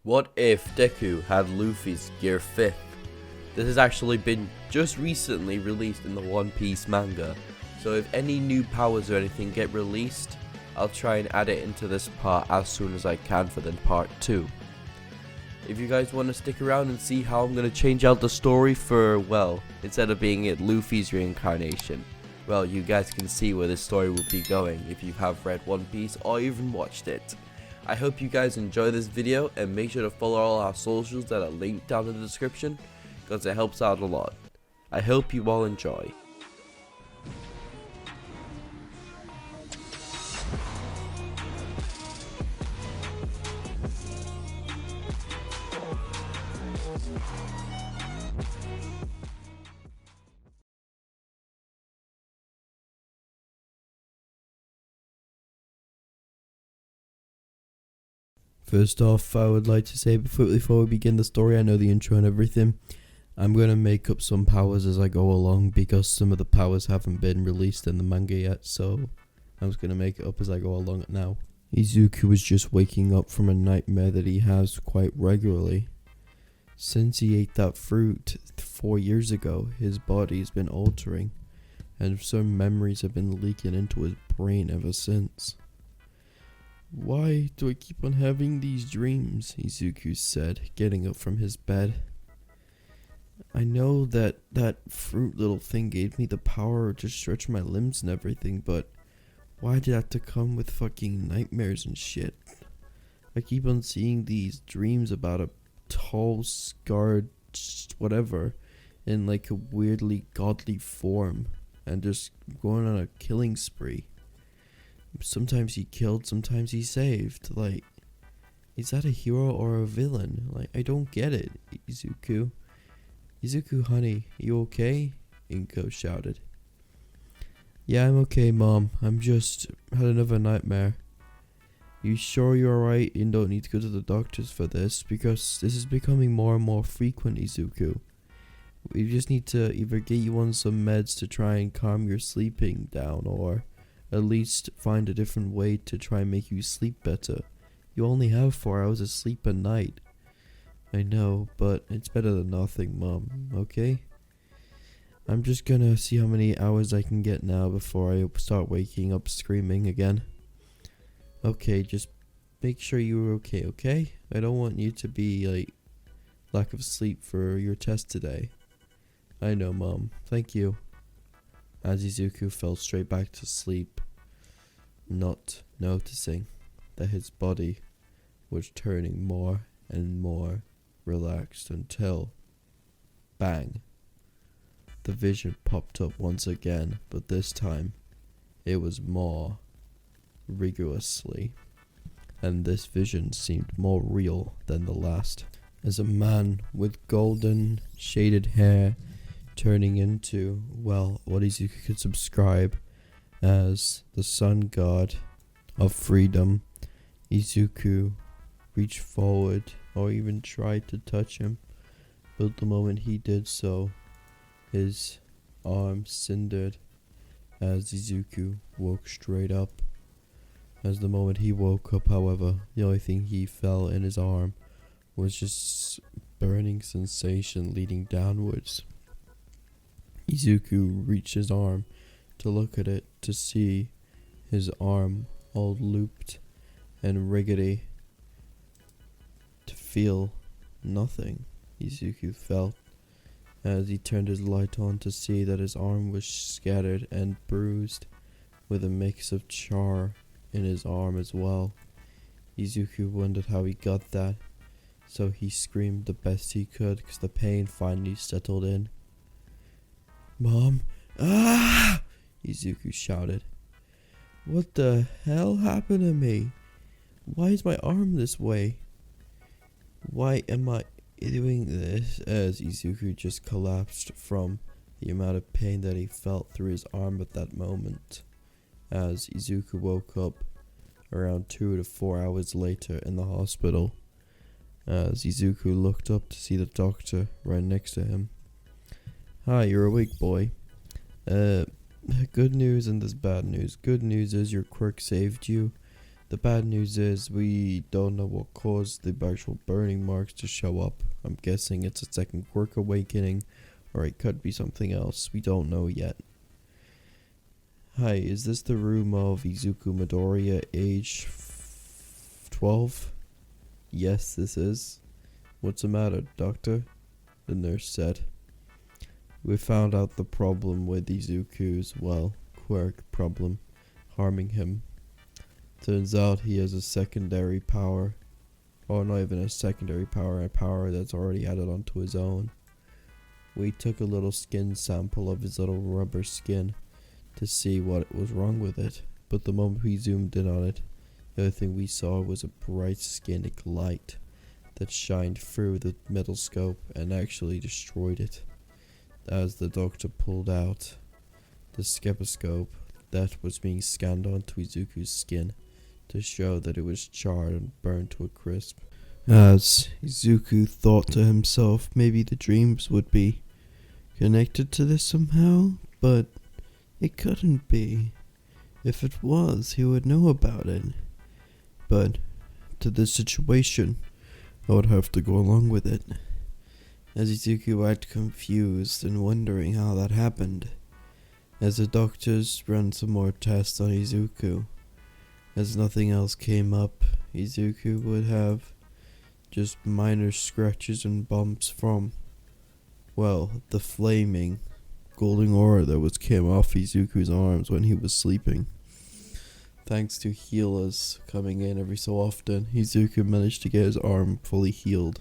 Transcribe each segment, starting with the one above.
What if Deku had Luffy's Gear 5th? This has actually been just recently released in the One Piece manga, so if any new powers or anything get released, I'll try and add it into this part as soon as I can for then part 2. If you guys want to stick around and see how I'm going to change out the story for, well, instead of being it Luffy's reincarnation, well, you guys can see where this story will be going if you have read One Piece or even watched it. I hope you guys enjoy this video and make sure to follow all our socials that are linked down in the description, because it helps out a lot. I hope you all enjoy. First off, I would like to say before we begin the story, I know the intro and everything. I'm going to make up some powers as I go along because some of the powers haven't been released in the manga yet, so I'm just going to make it up as I go along now. Izuku was just waking up from a nightmare that he has quite regularly. Since he ate that fruit 4 years ago, his body has been altering, and some memories have been leaking into his brain ever since. "Why do I keep on having these dreams?" Izuku said, getting up from his bed. "I know that fruit little thing gave me the power to stretch my limbs and everything, but why did it have to come with fucking nightmares and shit? I keep on seeing these dreams about a tall, scarred whatever in like a weirdly godly form and just going on a killing spree. Sometimes he killed, sometimes he saved. Like, is that a hero or a villain? Like, I don't get it, Izuku. Izuku, honey, you okay?" Inko shouted. "Yeah, I'm okay, Mom. I'm just had another nightmare." "You sure you're alright and don't need to go to the doctors for this? Because this is becoming more and more frequent, Izuku. We just need to either get you on some meds to try and calm your sleeping down, or at least find a different way to try and make you sleep better. You only have 4 hours of sleep a night." "I know, but it's better than nothing, Mom, okay? I'm just gonna see how many hours I can get now before I start waking up screaming again." "Okay, just make sure you're okay, okay? I don't want you to be, like, lack of sleep for your test today." "I know, Mom. Thank you." As Izuku fell straight back to sleep, not noticing that his body was turning more and more relaxed until, bang, the vision popped up once again, but this time it was more rigorously, and this vision seemed more real than the last, as a man with golden shaded hair turning into, well, what Izuku could subscribe as the sun god of freedom. Izuku reached forward or even tried to touch him, but the moment he did so, his arm cindered as Izuku woke straight up. As the moment he woke up, however, the only thing he felt in his arm was just burning sensation leading downwards. Izuku reached his arm to look at it, to see his arm all looped and rickety, to feel nothing. Izuku felt as he turned his light on to see that his arm was scattered and bruised with a mix of char in his arm as well. Izuku wondered how he got that, so he screamed the best he could because the pain finally settled in. "Mom, ah!" Izuku shouted. "What the hell happened to me? Why is my arm this way? Why am I doing this?" As Izuku just collapsed from the amount of pain that he felt through his arm at that moment. As Izuku woke up around 2 to 4 hours later in the hospital, as Izuku looked up to see the doctor right next to him. "Hi, you're awake, boy. Good news and there's bad news. Good news is your quirk saved you. The bad news is we don't know what caused the actual burning marks to show up. I'm guessing it's a second quirk awakening, or it could be something else. We don't know yet. Hi, is this the room of Izuku Midoriya, age 12? Yes, this is. What's the matter, doctor? The nurse said. We found out the problem with Izuku's, quirk problem, harming him. Turns out he has a secondary power. Or not even a secondary power, a power that's already added onto his own. We took a little skin sample of his little rubber skin to see what was wrong with it, but the moment we zoomed in on it, the only thing we saw was a bright skinny light that shined through the metal scope and actually destroyed it. As the doctor pulled out the stethoscope that was being scanned onto Izuku's skin to show that it was charred and burned to a crisp. As Izuku thought to himself, maybe the dreams would be connected to this somehow, but it couldn't be. If it was, he would know about it. But to this situation, I would have to go along with it. As Izuku acted confused and wondering how that happened, as the doctors ran some more tests on Izuku, as nothing else came up, Izuku would have just minor scratches and bumps from, the flaming golden aura that came off Izuku's arms when he was sleeping. Thanks to healers coming in every so often, Izuku managed to get his arm fully healed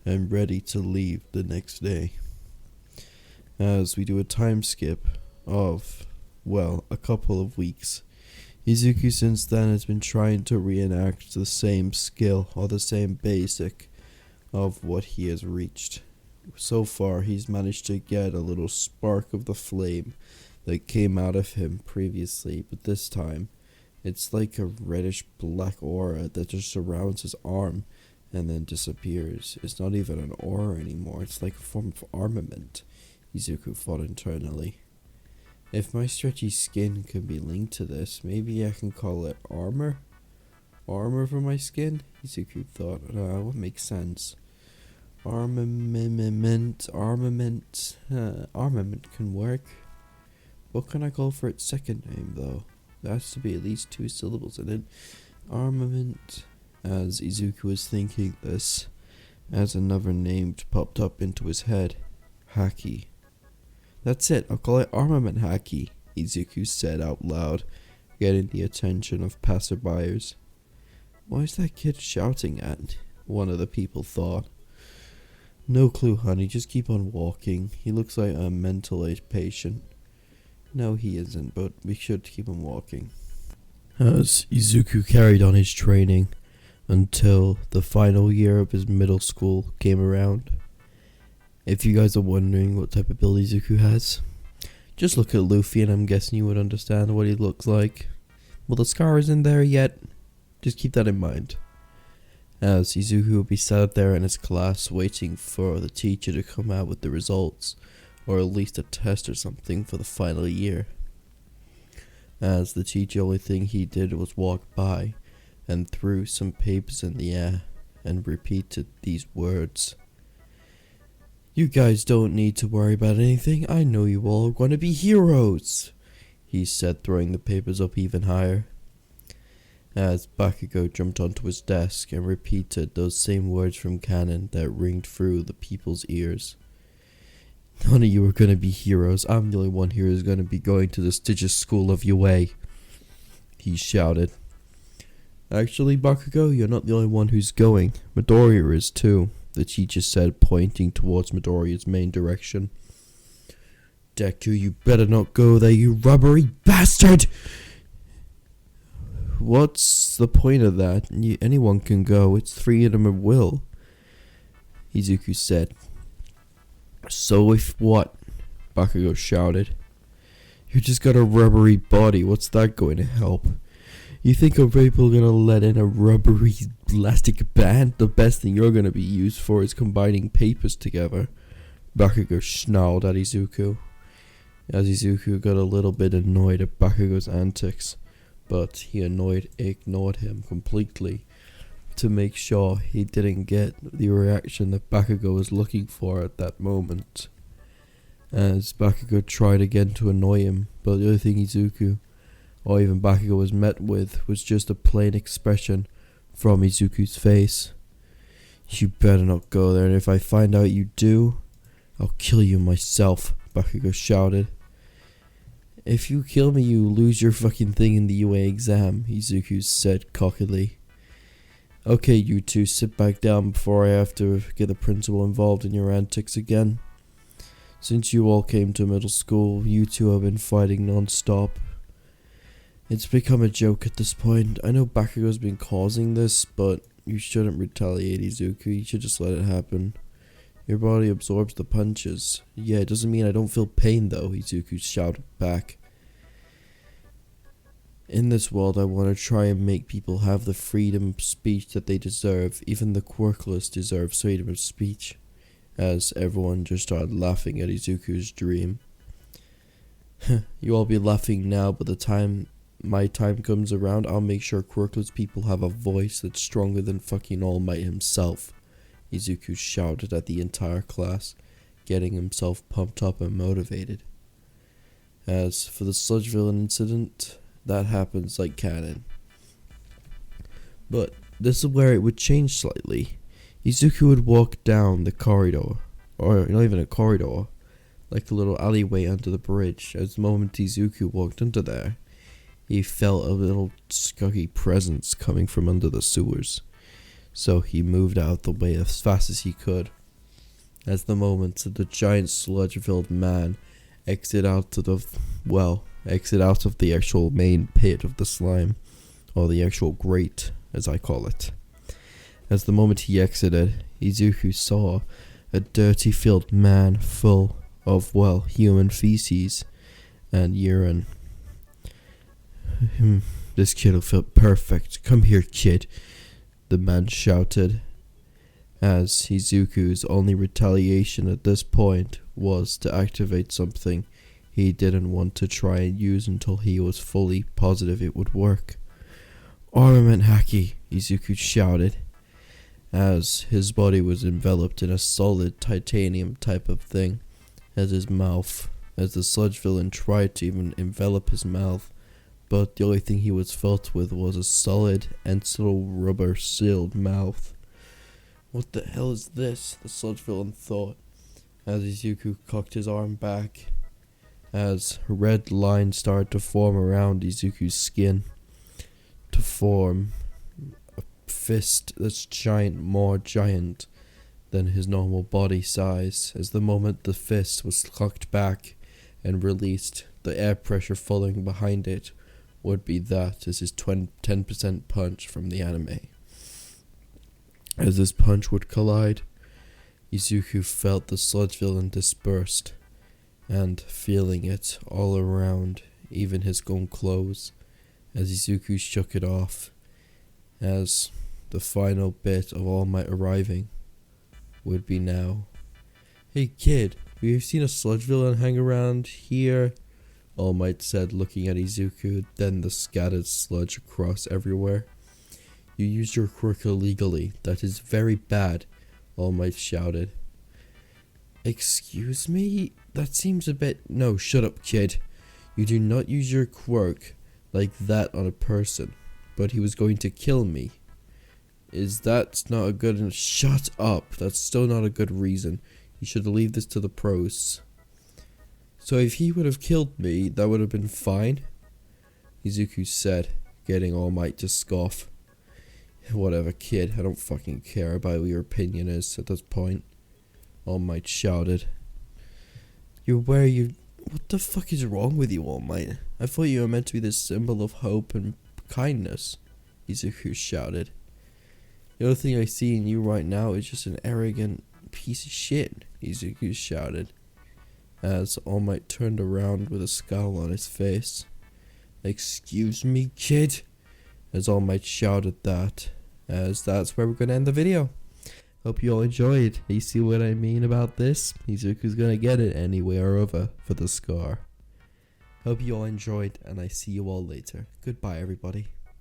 and ready to leave the next day. As we do a time skip of, a couple of weeks, Izuku since then has been trying to reenact the same skill or the same basic of what he has reached. So far, he's managed to get a little spark of the flame that came out of him previously, but this time, it's like a reddish black aura that just surrounds his arm and then disappears. It's not even an aura anymore, it's like a form of armament, Izuku thought internally. If my stretchy skin can be linked to this, maybe I can call it armor? Armor for my skin? Izuku thought. What makes sense? Armament can work. What can I call for its second name, though? There has to be at least 2 syllables in it. Armament. As Izuku was thinking this, as another name popped up into his head. Haki. That's it, I'll call it Armament Haki, Izuku said out loud, getting the attention of passerbyers. What is that kid shouting at? One of the people thought. No clue, honey, just keep on walking. He looks like a mental age patient. No, he isn't, but we should keep on walking. As Izuku carried on his training until the final year of his middle school came around. If you guys are wondering what type of ability Izuku has, just look at Luffy and I'm guessing you would understand what he looks like. Well, the scar isn't there yet. Just keep that in mind. As Izuku will be sat there in his class waiting for the teacher to come out with the results, or at least a test or something for the final year. As the teacher, only thing he did was walk by and threw some papers in the air and repeated these words. You guys don't need to worry about anything. I know you all are going to be heroes, he said, throwing the papers up even higher. As Bakugo jumped onto his desk and repeated those same words from canon that ringed through the people's ears. None of you are going to be heroes. I'm the only one here who's going to be going to the prestigious school of UA, he shouted. Actually, Bakugo, you're not the only one who's going. Midoriya is too, the teacher said, pointing towards Midoriya's main direction. Deku, you better not go there, you rubbery bastard! What's the point of that? Anyone can go. It's freedom of will, Izuku said. So if what? Bakugo shouted. You just got a rubbery body. What's that going to help? You think people are going to let in a rubbery plastic band? The best thing you're going to be used for is combining papers together. Bakugo snarled at Izuku. As Izuku got a little bit annoyed at Bakugo's antics, but he ignored him completely to make sure he didn't get the reaction that Bakugo was looking for at that moment. As Bakugo tried again to annoy him, but the other thing Izuku, or even Bakugo, was met with was just a plain expression from Izuku's face. "You better not go there, and if I find out you do, I'll kill you myself," Bakugo shouted. "If you kill me, you lose your fucking thing in the UA exam," Izuku said cockily. "Okay, you two, sit back down before I have to get the principal involved in your antics again. Since you all came to middle school, you two have been fighting non-stop. It's become a joke at this point. I know Bakugo's been causing this, but you shouldn't retaliate, Izuku. You should just let it happen. Your body absorbs the punches." "Yeah, it doesn't mean I don't feel pain though," Izuku shouted back. "In this world, I want to try and make people have the freedom of speech that they deserve. Even the quirkless deserve freedom of speech." As everyone just started laughing at Izuku's dream. "You all be laughing now, but the time my time comes around, I'll make sure quirkless people have a voice that's stronger than fucking All Might himself," Izuku shouted at the entire class, getting himself pumped up and motivated. As for the sludge villain incident, that happens like canon. But this is where it would change slightly. Izuku would walk down the corridor, or not even a corridor, like a little alleyway under the bridge. As the moment Izuku walked under there, he felt a little scuggy presence coming from under the sewers. So he moved out the way as fast as he could. As the moment the giant sludge-filled man exit out of the actual main pit of the slime, or the actual grate, as I call it. As the moment he exited, Izuku saw a dirty filled man full of, human feces and urine. "This kid'll feel perfect. Come here, kid," the man shouted, as Izuku's only retaliation at this point was to activate something he didn't want to try and use until he was fully positive it would work. "Armament Haki," Izuku shouted, as his body was enveloped in a solid titanium type of thing, as the sludge villain tried to even envelop his mouth, but the only thing he was filled with was a solid and still rubber sealed mouth. "What the hell is this?" the sludge villain thought, as Izuku cocked his arm back, as red lines started to form around Izuku's skin, to form a fist that's more giant than his normal body size. As the moment the fist was cocked back and released, the air pressure following behind it would be that as his 10% punch from the anime. As this punch would collide, Izuku felt the sludge villain dispersed, and feeling it all around, even his own clothes, as Izuku shook it off, as the final bit of All Might arriving would be now. "Hey kid, have you seen a sludge villain hang around here?" All Might said, looking at Izuku, then the scattered sludge across everywhere. "You used your quirk illegally. That is very bad," All Might shouted. "Excuse me? That seems a bit—" "No, shut up, kid. You do not use your quirk like that on a person. But he was going to kill me. Is that not a good— Shut up. That's still not a good reason. You should leave this to the pros." "So if he would have killed me, that would have been fine?" Izuku said, getting All Might to scoff. "Whatever, kid. I don't fucking care about what your opinion is at this point," All Might shouted. What the fuck is wrong with you, All Might? I thought you were meant to be this symbol of hope and kindness," Izuku shouted. "The only thing I see in you right now is just an arrogant piece of shit," Izuku shouted, as All Might turned around with a scowl on his face. "Excuse me, kid?" As All Might shouted that, as that's where we're going to end the video. Hope you all enjoyed. You see what I mean about this? Izuku's gonna get it anyway or other for the scar. Hope you all enjoyed, and I see you all later. Goodbye, everybody.